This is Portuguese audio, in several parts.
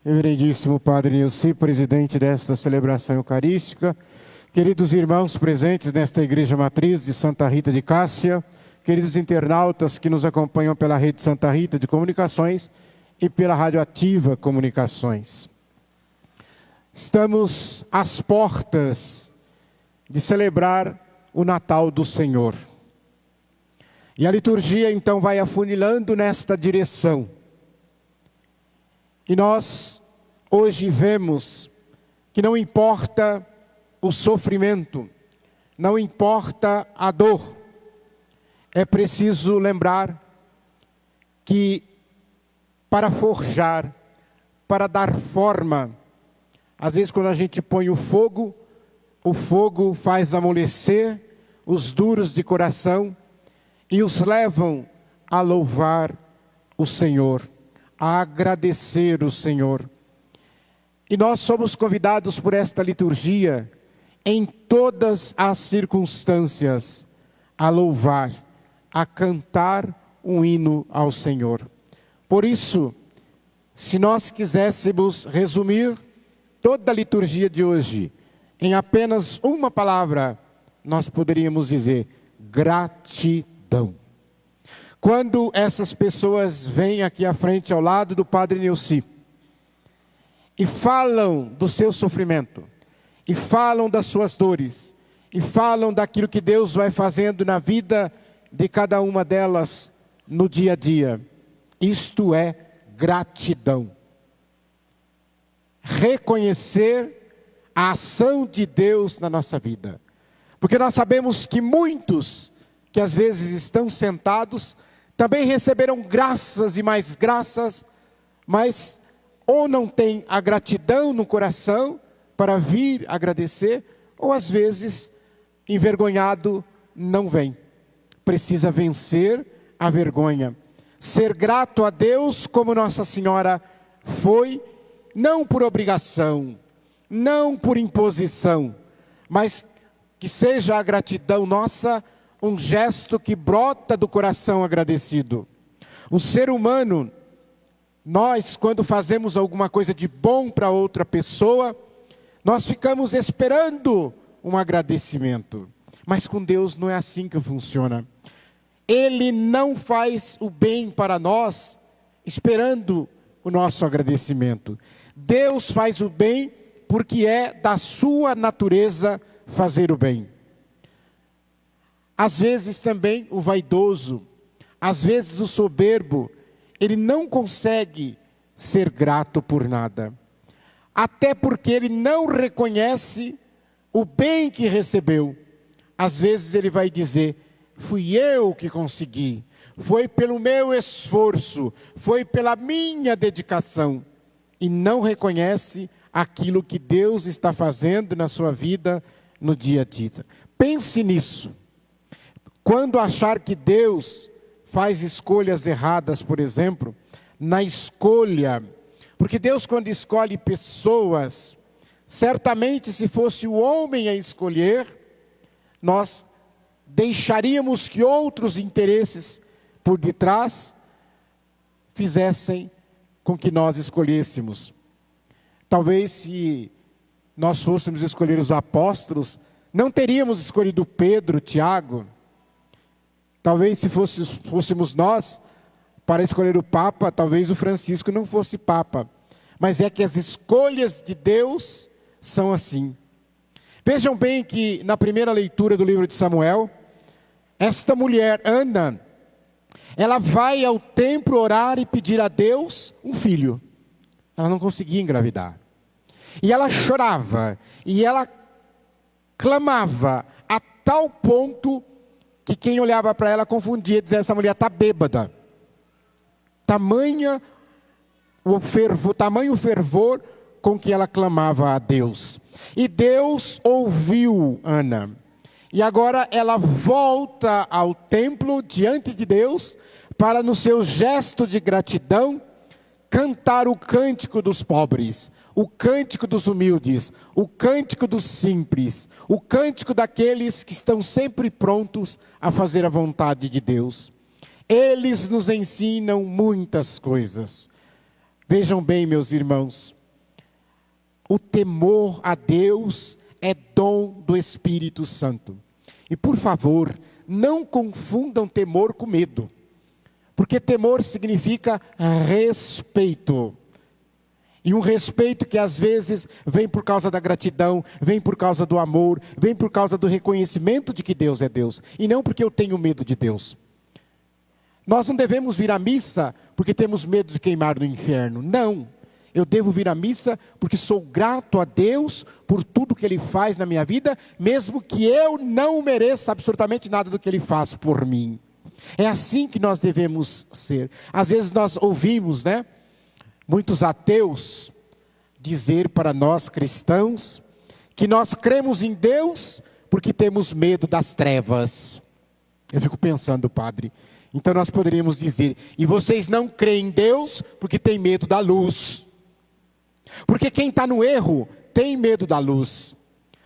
Reverendíssimo Padre Nilci, presidente desta celebração eucarística, queridos irmãos presentes nesta Igreja Matriz de Santa Rita de Cássia, queridos internautas que nos acompanham pela Rede Santa Rita de Comunicações e pela Rádio Ativa Comunicações. Estamos às portas de celebrar o Natal do Senhor. E a liturgia então vai afunilando nesta direção. E nós hoje vemos que não importa o sofrimento, não importa a dor, é preciso lembrar que para forjar, para dar forma, às vezes quando a gente põe o fogo faz amolecer os duros de coração e os levam a louvar o Senhor, a agradecer o Senhor. E nós somos convidados por esta liturgia, em todas as circunstâncias, a louvar, a cantar um hino ao Senhor. Por isso, se nós quiséssemos resumir toda a liturgia de hoje em apenas uma palavra, nós poderíamos dizer gratidão. Quando essas pessoas vêm aqui à frente, ao lado do Padre Nilci, e falam do seu sofrimento, e falam das suas dores, e falam daquilo que Deus vai fazendo na vida de cada uma delas no dia a dia, isto é gratidão. Reconhecer a ação de Deus na nossa vida. Porque nós sabemos que muitos que às vezes estão sentados também receberam graças e mais graças, mas ou não tem a gratidão no coração para vir agradecer, ou às vezes envergonhado não vem. Precisa vencer a vergonha. Ser grato a Deus como Nossa Senhora foi, não por obrigação, não por imposição, mas que seja a gratidão nossa um gesto que brota do coração agradecido. O ser humano, nós quando fazemos alguma coisa de bom para outra pessoa, nós ficamos esperando um agradecimento. Mas com Deus não é assim que funciona. Ele não faz o bem para nós esperando o nosso agradecimento. Deus faz o bem porque é da sua natureza fazer o bem. Às vezes também o vaidoso, às vezes o soberbo, ele não consegue ser grato por nada. Até porque ele não reconhece o bem que recebeu. Às vezes ele vai dizer, fui eu que consegui, foi pelo meu esforço, foi pela minha dedicação. E não reconhece aquilo que Deus está fazendo na sua vida no dia a dia. Pense nisso. Quando achar que Deus faz escolhas erradas, por exemplo, na escolha, porque Deus quando escolhe pessoas, certamente se fosse o homem a escolher, nós deixaríamos que outros interesses por detrás fizessem com que nós escolhêssemos. Talvez se nós fôssemos escolher os apóstolos, não teríamos escolhido Pedro, Tiago. Talvez se fôssemos nós para escolher o Papa, talvez o Francisco não fosse Papa. Mas é que as escolhas de Deus são assim. Vejam bem que na primeira leitura do livro de Samuel, esta mulher, Ana, ela vai ao templo orar e pedir a Deus um filho. Ela não conseguia engravidar. E ela chorava, e ela clamava a tal ponto que quem olhava para ela confundia, dizia, essa mulher está bêbada. Tamanho o fervor com que ela clamava a Deus. E Deus ouviu Ana. E agora ela volta ao templo diante de Deus para no seu gesto de gratidão cantar o cântico dos pobres, o cântico dos humildes, o cântico dos simples, o cântico daqueles que estão sempre prontos a fazer a vontade de Deus. Eles nos ensinam muitas coisas. Vejam bem, meus irmãos, o temor a Deus é dom do Espírito Santo. E por favor, não confundam temor com medo, porque temor significa respeito. E um respeito que às vezes vem por causa da gratidão, vem por causa do amor, vem por causa do reconhecimento de que Deus é Deus, e não porque eu tenho medo de Deus. Nós não devemos vir à missa porque temos medo de queimar no inferno, não. Eu devo vir à missa porque sou grato a Deus por tudo que Ele faz na minha vida, mesmo que eu não mereça absolutamente nada do que Ele faz por mim. É assim que nós devemos ser. Às vezes nós ouvimos, muitos ateus dizer para nós cristãos que nós cremos em Deus porque temos medo das trevas. Eu fico pensando, padre, então nós poderíamos dizer, e vocês não creem em Deus porque têm medo da luz. Porque quem está no erro tem medo da luz,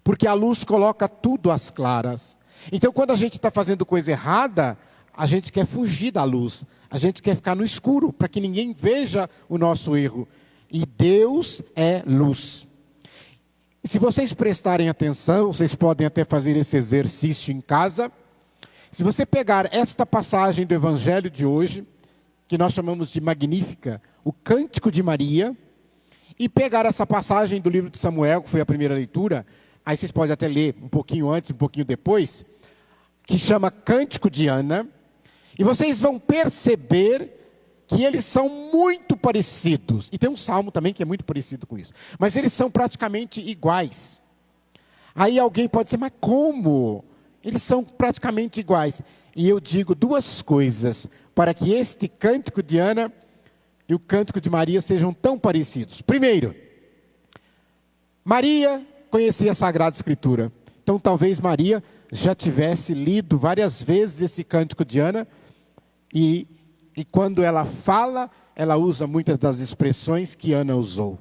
porque a luz coloca tudo às claras. Então quando a gente está fazendo coisa errada, a gente quer fugir da luz, a gente quer ficar no escuro, para que ninguém veja o nosso erro. E Deus é luz. E se vocês prestarem atenção, vocês podem até fazer esse exercício em casa. Se você pegar esta passagem do Evangelho de hoje, que nós chamamos de Magnífica, o Cântico de Maria, e pegar essa passagem do livro de Samuel, que foi a primeira leitura, aí vocês podem até ler um pouquinho antes, um pouquinho depois, que chama Cântico de Ana, e vocês vão perceber que eles são muito parecidos. E tem um salmo também que é muito parecido com isso. Mas eles são praticamente iguais. Aí alguém pode dizer, mas como? Eles são praticamente iguais. E eu digo duas coisas, para que este Cântico de Ana e o Cântico de Maria sejam tão parecidos. Primeiro, Maria conhecia a Sagrada Escritura. Então talvez Maria já tivesse lido várias vezes esse Cântico de Ana. E quando ela fala, ela usa muitas das expressões que Ana usou.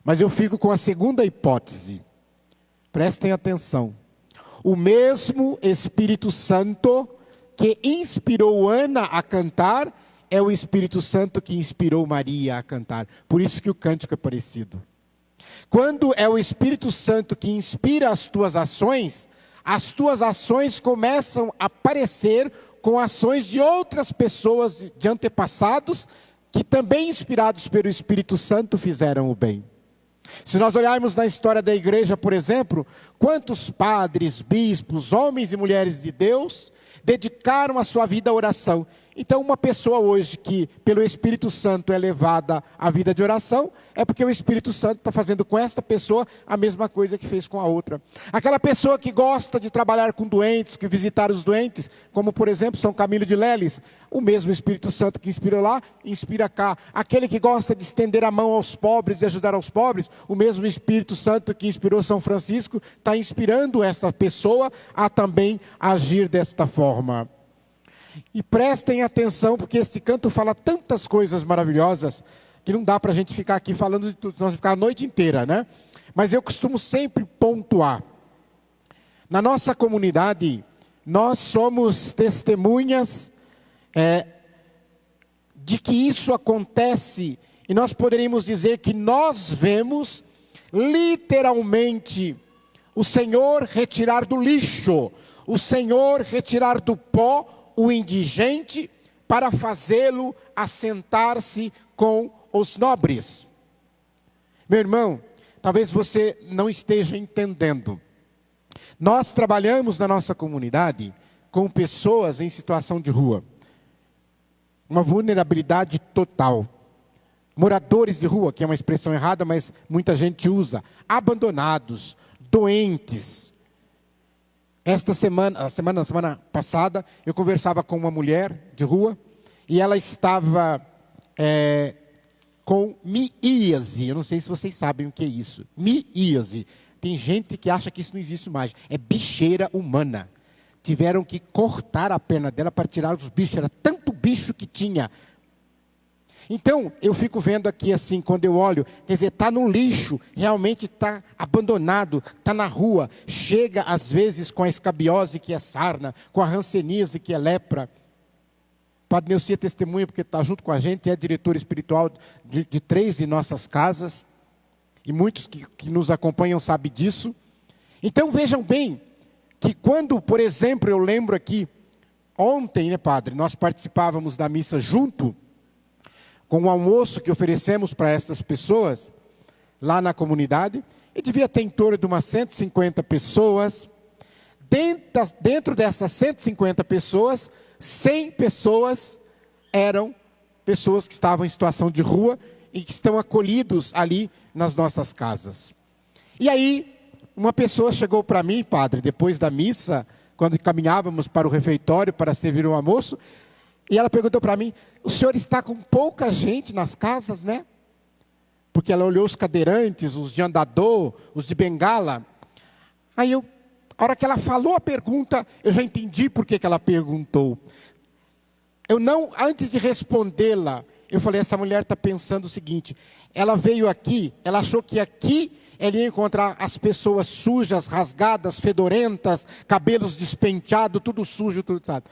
Mas eu fico com a segunda hipótese. Prestem atenção. O mesmo Espírito Santo que inspirou Ana a cantar, é o Espírito Santo que inspirou Maria a cantar. Por isso que o cântico é parecido. Quando é o Espírito Santo que inspira as tuas ações começam a parecer com ações de outras pessoas, de antepassados, que também inspirados pelo Espírito Santo fizeram o bem. Se nós olharmos na história da igreja, por exemplo, quantos padres, bispos, homens e mulheres de Deus dedicaram a sua vida à oração. Então uma pessoa hoje que pelo Espírito Santo é levada à vida de oração, é porque o Espírito Santo está fazendo com esta pessoa a mesma coisa que fez com a outra. Aquela pessoa que gosta de trabalhar com doentes, que visitar os doentes, como por exemplo São Camilo de Leles, o mesmo Espírito Santo que inspirou lá, inspira cá. Aquele que gosta de estender a mão aos pobres e ajudar aos pobres, o mesmo Espírito Santo que inspirou São Francisco, está inspirando essa pessoa a também agir desta forma. E prestem atenção, porque esse canto fala tantas coisas maravilhosas, que não dá para a gente ficar aqui falando de tudo, nós vamos ficar a noite inteira, Mas eu costumo sempre pontuar. Na nossa comunidade, nós somos testemunhas de que isso acontece, e nós poderíamos dizer que nós vemos, literalmente, o Senhor retirar do lixo, o Senhor retirar do pó, o indigente, para fazê-lo assentar-se com os nobres. Meu irmão, talvez você não esteja entendendo. Nós trabalhamos na nossa comunidade com pessoas em situação de rua. Uma vulnerabilidade total. Moradores de rua, que é uma expressão errada, mas muita gente usa. Abandonados, doentes. Esta semana passada, eu conversava com uma mulher de rua, e ela estava com miíase. Eu não sei se vocês sabem o que é isso. Miíase. Tem gente que acha que isso não existe mais. É bicheira humana. Tiveram que cortar a perna dela para tirar os bichos. Era tanto bicho que tinha. Então, eu fico vendo aqui assim, quando eu olho, quer dizer, está no lixo, realmente está abandonado, está na rua, chega às vezes com a escabiose que é sarna, com a hanseníase que é lepra. Padre Neuci é testemunha porque está junto com a gente, é diretor espiritual de 3 de nossas casas. E muitos que nos acompanham sabem disso. Então vejam bem, que quando, por exemplo, eu lembro aqui, ontem, né, Padre, nós participávamos da missa junto, com o almoço que oferecemos para essas pessoas, lá na comunidade, e devia ter em torno de umas 150 pessoas. Dentro dessas 150 pessoas, 100 pessoas eram pessoas que estavam em situação de rua e que estão acolhidos ali nas nossas casas. E aí, uma pessoa chegou para mim, Padre, depois da missa, quando caminhávamos para o refeitório para servir o almoço, e ela perguntou para mim: o senhor está com pouca gente nas casas, né? Porque ela olhou os cadeirantes, os de andador, os de bengala. Aí a hora que ela falou a pergunta, eu já entendi por que ela perguntou. Antes de respondê-la, eu falei: essa mulher está pensando o seguinte, ela veio aqui, ela achou que aqui ela ia encontrar as pessoas sujas, rasgadas, fedorentas, cabelos despenteados, tudo sujo, tudo sabe.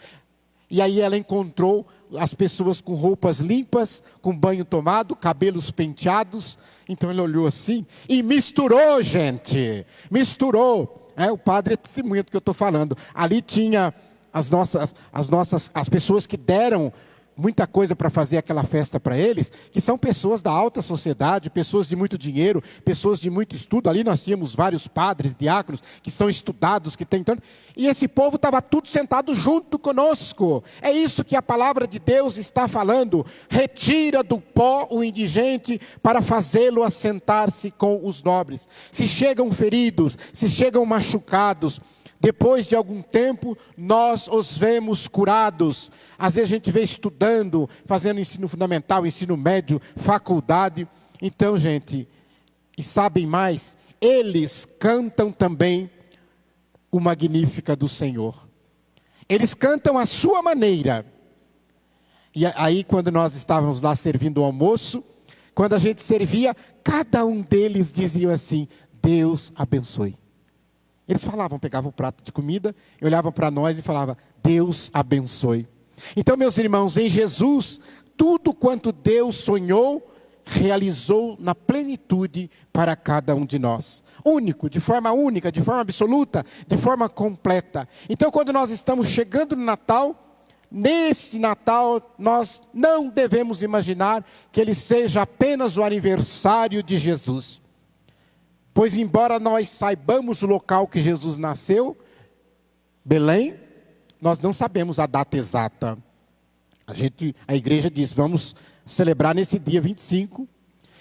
E aí ela encontrou as pessoas com roupas limpas, com banho tomado, cabelos penteados. Então ela olhou assim e misturou, gente. Misturou. O padre é testemunha do que eu estou falando. Ali tinha as pessoas que deram muita coisa para fazer aquela festa para eles, que são pessoas da alta sociedade, pessoas de muito dinheiro, pessoas de muito estudo. Ali nós tínhamos vários padres, diáconos, que são estudados, que têm tanto. E esse povo estava tudo sentado junto conosco. É isso que a palavra de Deus está falando. Retira do pó o indigente para fazê-lo assentar-se com os nobres. Se chegam feridos, se chegam machucados, depois de algum tempo, nós os vemos curados. Às vezes a gente vê estudando, fazendo ensino fundamental, ensino médio, faculdade. Então, gente, e sabem mais, eles cantam também o Magnífica do Senhor. Eles cantam à sua maneira. E aí, quando nós estávamos lá servindo o almoço, quando a gente servia, cada um deles dizia assim: Deus abençoe. Eles falavam, pegavam o prato de comida, olhavam para nós e falavam: Deus abençoe. Então, meus irmãos, em Jesus, tudo quanto Deus sonhou, realizou na plenitude para cada um de nós. Único, de forma absoluta, de forma completa. Então, quando nós estamos chegando no Natal, nesse Natal, nós não devemos imaginar que ele seja apenas o aniversário de Jesus. Pois embora nós saibamos o local que Jesus nasceu, Belém, nós não sabemos a data exata. A igreja diz: vamos celebrar nesse dia 25.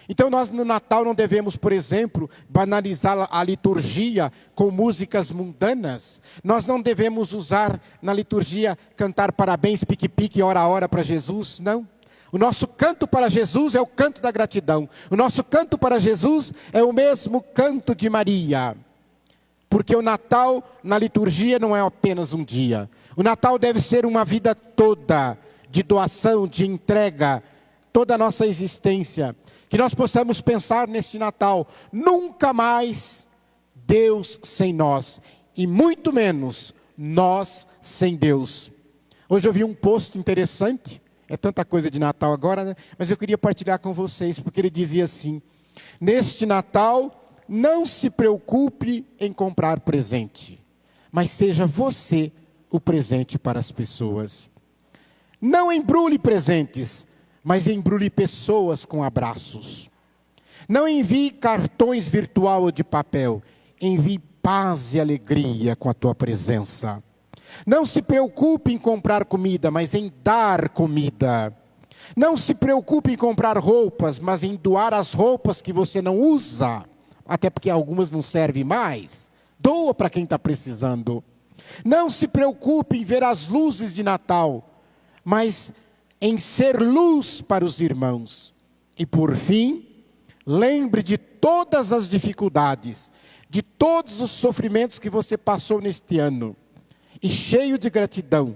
Então nós no Natal não devemos, por exemplo, banalizar a liturgia com músicas mundanas. Nós não devemos usar na liturgia cantar parabéns, pique-pique, hora a hora para Jesus, não. O nosso canto para Jesus é o canto da gratidão. O nosso canto para Jesus é o mesmo canto de Maria. Porque o Natal, na liturgia, não é apenas um dia. O Natal deve ser uma vida toda de doação, de entrega, toda a nossa existência. Que nós possamos pensar neste Natal: nunca mais Deus sem nós, e muito menos nós sem Deus. Hoje eu vi um post interessante. É tanta coisa de Natal agora, né? Mas eu queria partilhar com vocês, porque ele dizia assim: neste Natal, não se preocupe em comprar presente, mas seja você o presente para as pessoas. Não embrulhe presentes, mas embrulhe pessoas com abraços. Não envie cartões virtual ou de papel, envie paz e alegria com a tua presença. Não se preocupe em comprar comida, mas em dar comida. Não se preocupe em comprar roupas, mas em doar as roupas que você não usa. Até porque algumas não servem mais. Doa para quem está precisando. Não se preocupe em ver as luzes de Natal, mas em ser luz para os irmãos. E por fim, lembre de todas as dificuldades, de todos os sofrimentos que você passou neste ano. E cheio de gratidão,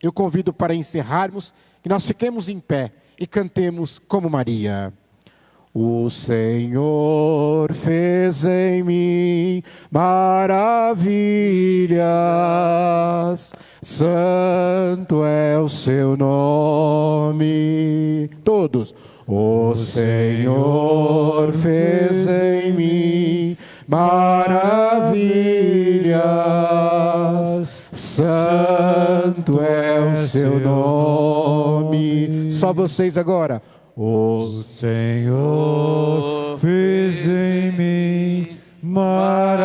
eu convido para encerrarmos, que nós fiquemos em pé e cantemos como Maria. O Senhor fez em mim maravilhas, santo é o seu nome. Todos. O Senhor fez em mim maravilhas, santo é o seu nome. Só vocês agora. O Senhor fez em mim maravilhas,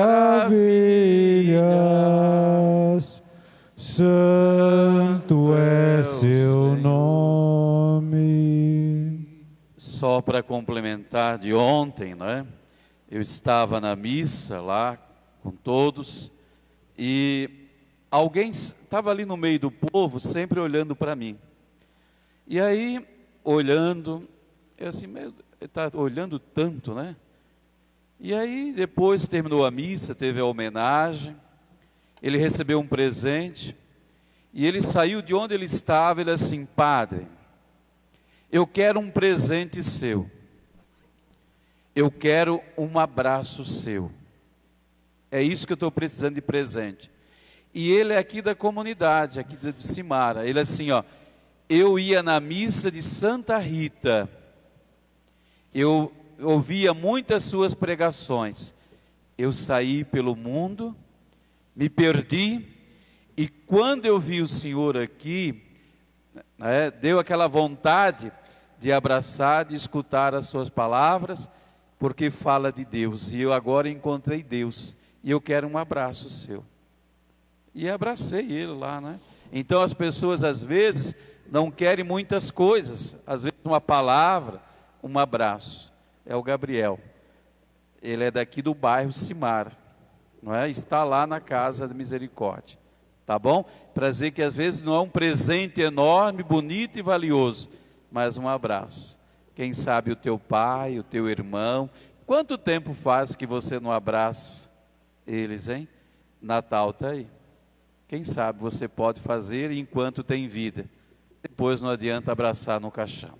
santo é seu nome. Só para complementar de ontem, né? Eu estava na missa lá com todos e alguém estava ali no meio do povo, sempre olhando para mim. E aí, olhando, eu assim, ele está olhando tanto, né? E aí, depois terminou a missa, teve a homenagem, ele recebeu um presente, e ele saiu de onde ele estava, ele assim, padre, eu quero um presente seu, eu quero um abraço seu, é isso que eu estou precisando de presente. E ele é aqui da comunidade, aqui de Simara, ele assim, ó, eu ia na missa de Santa Rita, eu ouvia muitas suas pregações, eu saí pelo mundo, me perdi, e quando eu vi o Senhor aqui, né, deu aquela vontade de abraçar, de escutar as suas palavras, porque fala de Deus, e eu agora encontrei Deus, e eu quero um abraço seu. E abracei ele lá, né? Então as pessoas às vezes não querem muitas coisas, às vezes uma palavra, um abraço. É o Gabriel, ele é daqui do bairro Simara, não é? Está lá na Casa da Misericórdia, tá bom? Para dizer que às vezes não é um presente enorme, bonito e valioso, mas um abraço. Quem sabe o teu pai, o teu irmão, quanto tempo faz que você não abraça eles, hein? Natal está aí, quem sabe você pode fazer enquanto tem vida, depois não adianta abraçar no caixão.